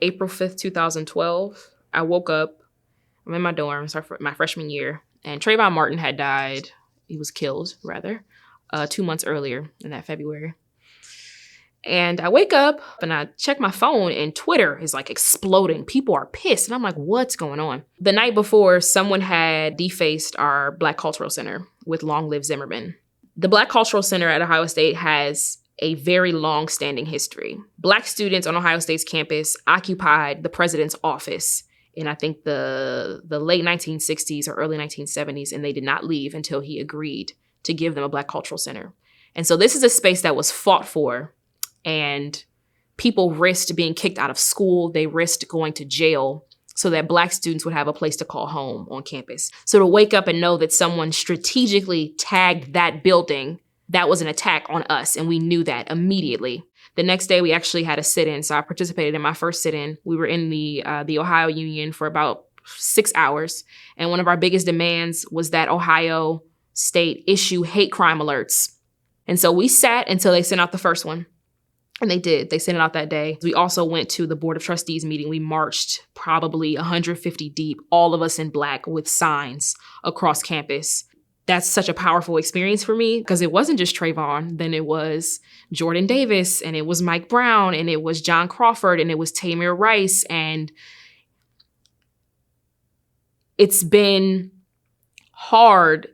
April 5th, 2012, I woke up. I'm in my dorm, my freshman year, and Trayvon Martin had died. He was killed, rather, 2 months earlier in that February. And I wake up and I check my phone and Twitter is like exploding. People are pissed. And I'm like, what's going on? The night before, someone had defaced our Black Cultural Center with Long Live Zimmerman. The Black Cultural Center at Ohio State has a very long-standing history. Black students on Ohio State's campus occupied the president's office in, I think, the late 1960s or early 1970s, and they did not leave until he agreed to give them a Black Cultural Center. And so this is a space that was fought for, and people risked being kicked out of school. They risked going to jail so that Black students would have a place to call home on campus. So to wake up and know that someone strategically tagged that building, that was an attack on us, and we knew that immediately. The next day, we actually had a sit-in, so I participated in my first sit-in. We were in the Ohio Union for about 6 hours, and one of our biggest demands was that Ohio State issue hate crime alerts. And so we sat until they sent out the first one. And they did. They sent it out that day. We also went to the Board of Trustees meeting. We marched probably 150 deep, all of us in Black with signs across campus. That's such a powerful experience for me because it wasn't just Trayvon. Then it was Jordan Davis, and it was Mike Brown, and it was John Crawford, and it was Tamir Rice. And it's been hard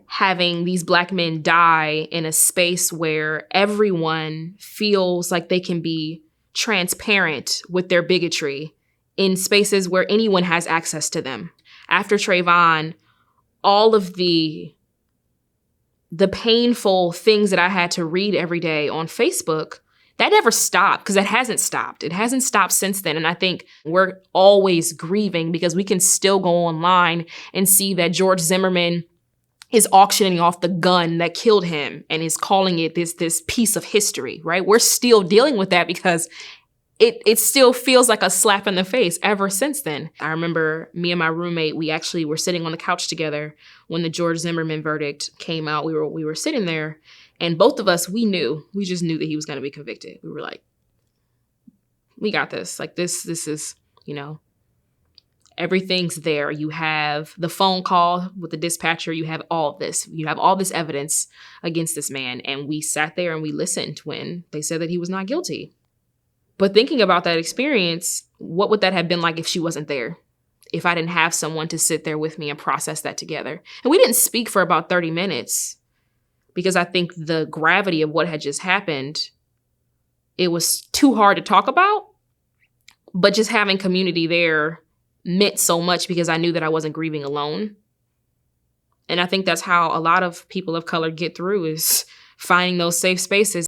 having these Black men die in a space where everyone feels like they can be transparent with their bigotry in spaces where anyone has access to them. After Trayvon, all of the painful things that I had to read every day on Facebook, that never stopped, because it hasn't stopped. It hasn't stopped since then. And I think we're always grieving because we can still go online and see that George Zimmerman is auctioning off the gun that killed him and is calling it this piece of history, right? We're still dealing with that because it still feels like a slap in the face ever since then. I remember me and my roommate, we actually were sitting on the couch together when the George Zimmerman verdict came out. We were sitting there, and both of us, we just knew that he was going to be convicted. We were like, we got this. Like this is, everything's there. You have the phone call with the dispatcher. You have all of this. You have all this evidence against this man. And we sat there and we listened when they said that he was not guilty. But thinking about that experience, what would that have been like if she wasn't there? If I didn't have someone to sit there with me and process that together? And we didn't speak for about 30 minutes because I think the gravity of what had just happened, it was too hard to talk about. But just having community there meant so much because I knew that I wasn't grieving alone. And I think that's how a lot of people of color get through, is finding those safe spaces.